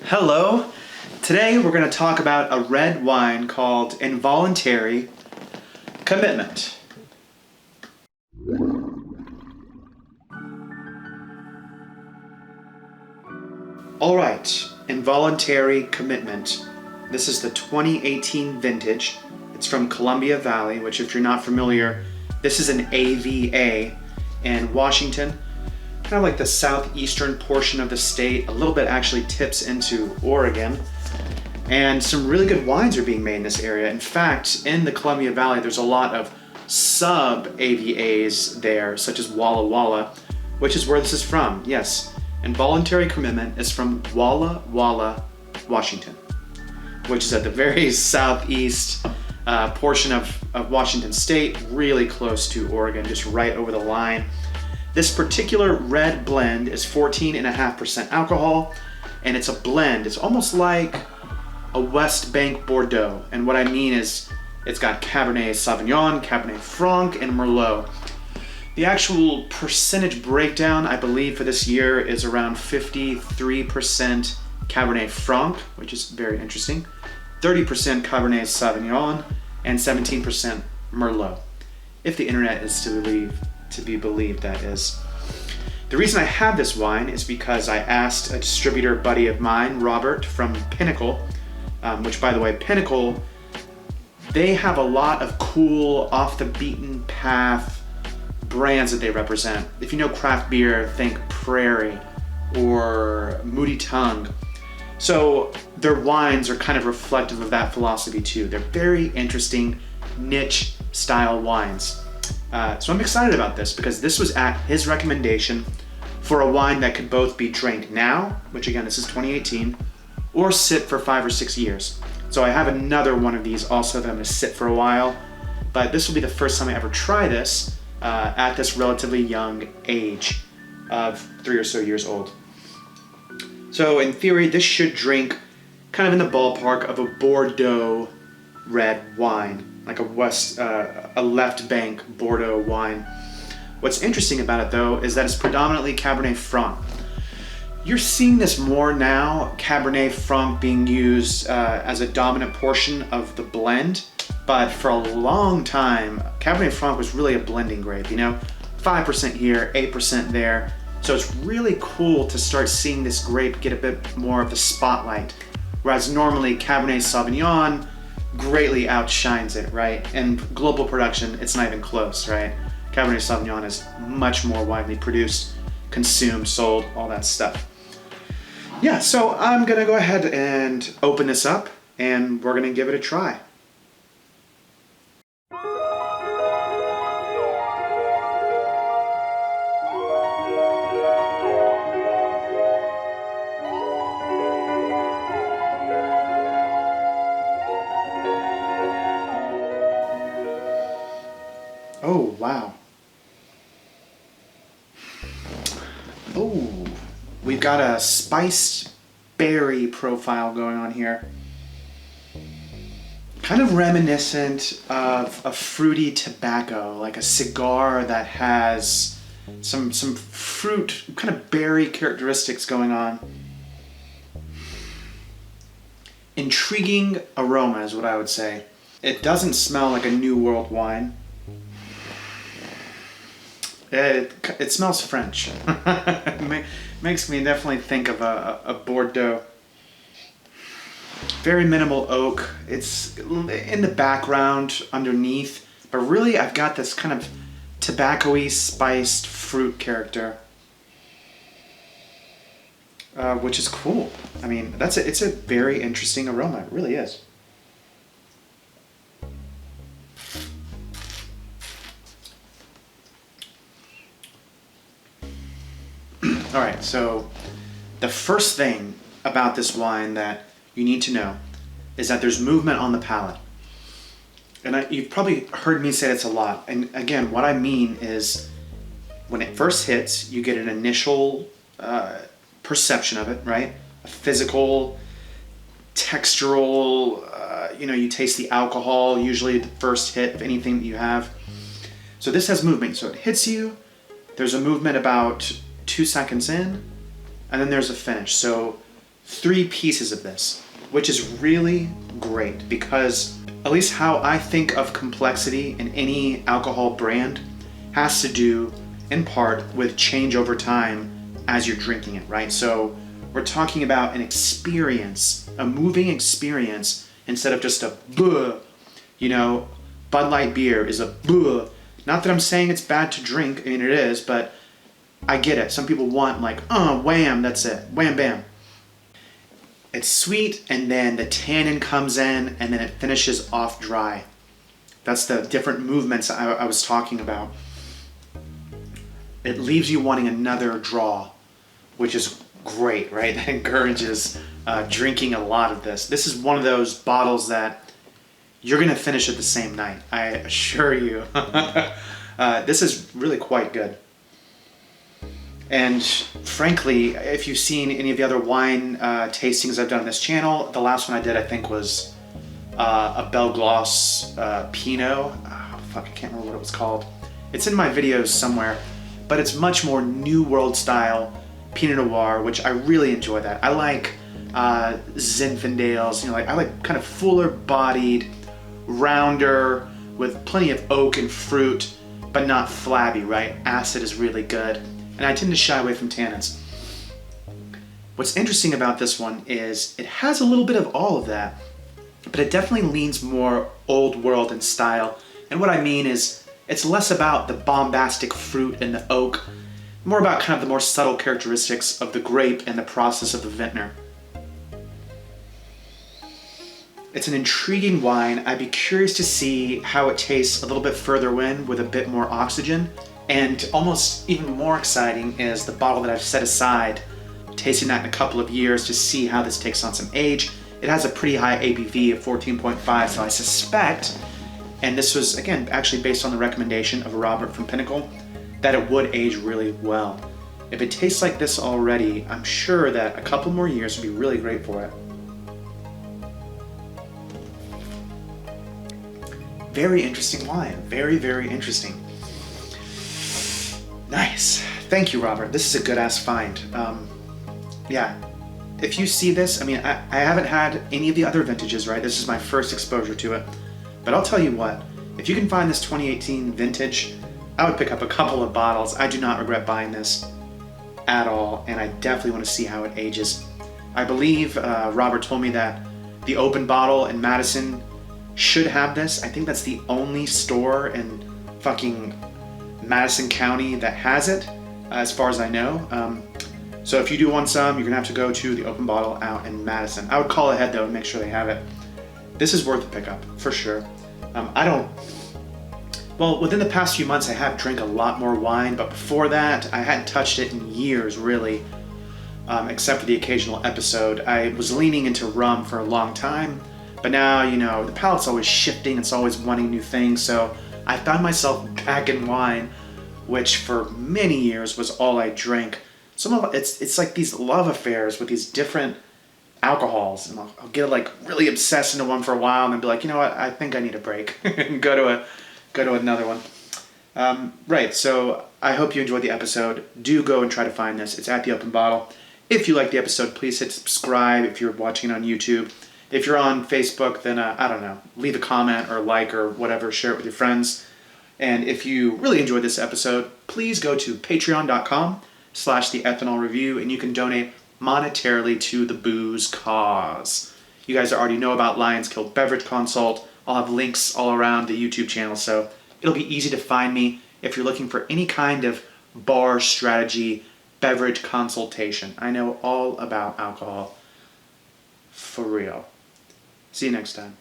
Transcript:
Hello! Today we're going to talk about a red wine called Involuntary Commitment. Alright, Involuntary Commitment. This is the 2018 vintage. It's from Columbia Valley, which if you're not familiar, this is an AVA in Washington. Kind of like the southeastern portion of the state, a little bit actually tips into Oregon. And some really good wines are being made in this area. In fact, in the Columbia Valley, there's a lot of sub-AVAs there, such as Walla Walla, which is where this is from. Yes, Involuntary Commitment is from Walla Walla, Washington, which is at the very southeast portion of Washington state, really close to Oregon, just right over the line. This particular red blend is 14.5% alcohol, and it's a blend. It's almost like a West Bank Bordeaux, and what I mean is it's got Cabernet Sauvignon, Cabernet Franc, and Merlot. The actual percentage breakdown, I believe, for this year is around 53% Cabernet Franc, which is very interesting, 30% Cabernet Sauvignon, and 17% Merlot, if the internet is to be believed, that is. The reason I have this wine is because I asked a distributor buddy of mine, Robert, from Pinnacle, which, by the way, Pinnacle, they have a lot of cool, off-the-beaten-path brands that they represent. If you know craft beer, think Prairie or Moody Tongue. So their wines are kind of reflective of that philosophy too. They're very interesting, niche-style wines. So I'm excited about this because this was at his recommendation for a wine that could both be drank now, which again, this is 2018, or sit for 5 or 6 years. So I have another one of these also that I'm gonna sit for a while, but this will be the first time I ever try this at this relatively young age of 3 or so years old. So in theory, this should drink kind of in the ballpark of a Bordeaux red wine, like a left bank Bordeaux wine. What's interesting about it though is that it's predominantly Cabernet Franc. You're seeing this more now, Cabernet Franc being used as a dominant portion of the blend, but for a long time, Cabernet Franc was really a blending grape, 5% here, 8% there. So it's really cool to start seeing this grape get a bit more of the spotlight, whereas normally Cabernet Sauvignon greatly outshines it, right? And global production, it's not even close, right? Cabernet Sauvignon is much more widely produced, consumed, sold, all that stuff. Yeah, so I'm gonna go ahead and open this up and we're gonna give it a try. Oh, wow. Oh, we've got a spiced berry profile going on here. Kind of reminiscent of a fruity tobacco, like a cigar that has some fruit, kind of berry characteristics going on. Intriguing aroma is what I would say. It doesn't smell like a New World wine. It smells French. It makes me definitely think of a Bordeaux. Very minimal oak. It's in the background underneath, but really I've got this kind of tobacco-y spiced fruit character, which is cool. I mean, it's a very interesting aroma. It really is. All right, so the first thing about this wine that you need to know is that there's movement on the palate. And you've probably heard me say this a lot. And again, what I mean is when it first hits, you get an initial perception of it, right? A physical, textural, you taste the alcohol, usually the first hit of anything that you have. So this has movement. So it hits you, there's a movement about 2 seconds in, and then there's a finish. So 3 pieces of this, which is really great because at least how I think of complexity in any alcohol brand has to do in part with change over time as you're drinking it, right? So we're talking about an experience, a moving experience instead of just a buh. You know, Bud Light beer is a buh. Not that I'm saying it's bad to drink, I mean it is, but I get it. Some people want like, wham, that's it, wham bam. It's sweet, and then the tannin comes in, and then it finishes off dry. That's the different movements I was talking about. It leaves you wanting another draw, which is great, right? That encourages drinking a lot of this. This is one of those bottles that you're gonna finish it the same night, I assure you. This is really quite good. And frankly, if you've seen any of the other wine tastings I've done on this channel, the last one I did I think was a Belgloss Pinot. Oh, fuck, I can't remember what it was called. It's in my videos somewhere, but it's much more New World style Pinot Noir, which I really enjoy that. I like Zinfandels, you know, like I like kind of fuller bodied, rounder, with plenty of oak and fruit, but not flabby, right? Acid is really good. And I tend to shy away from tannins. What's interesting about this one is it has a little bit of all of that, but it definitely leans more old world in style. And what I mean is it's less about the bombastic fruit and the oak, more about kind of the more subtle characteristics of the grape and the process of the vintner. It's an intriguing wine. I'd be curious to see how it tastes a little bit further in with a bit more oxygen. And almost even more exciting is the bottle that I've set aside, tasting that in a couple of years to see how this takes on some age. It has a pretty high ABV of 14.5, so I suspect, and this was, again, actually based on the recommendation of Robert from Pinnacle, that it would age really well. If it tastes like this already, I'm sure that a couple more years would be really great for it. Very interesting wine. Very, very interesting. Nice. Thank you, Robert. This is a good-ass find. Yeah. If you see this, I mean, I haven't had any of the other vintages, right? This is my first exposure to it. But I'll tell you what, if you can find this 2018 vintage, I would pick up a couple of bottles. I do not regret buying this at all, and I definitely want to see how it ages. I believe Robert told me that the open bottle in Madison should have this. I think that's the only store in fucking Madison County that has it, as far as I know. So if you do want some, you're gonna have to go to the open bottle out in Madison. I would call ahead though and make sure they have it. This is worth a pickup, for sure. Well, within the past few months I have drank a lot more wine, but before that I hadn't touched it in years, really, except for the occasional episode. I was leaning into rum for a long time, but now, you know, the palate's always shifting, it's always wanting new things, so I found myself back in wine, which for many years was all I drank. It's like these love affairs with these different alcohols, and I'll get like really obsessed into one for a while and then be like, you know what, I think I need a break and go to another one. Right, so I hope you enjoyed the episode. Do go and try to find this. It's at the open bottle. If you like the episode, please hit subscribe if you're watching it on YouTube. If you're on Facebook, then I don't know, leave a comment or like or whatever, share it with your friends. And if you really enjoyed this episode, please go to patreon.com/theethanolreview and you can donate monetarily to the booze cause. You guys already know about Lions Guild Beverage Consult. I'll have links all around the YouTube channel, so it'll be easy to find me if you're looking for any kind of bar strategy, beverage consultation. I know all about alcohol. For real. See you next time.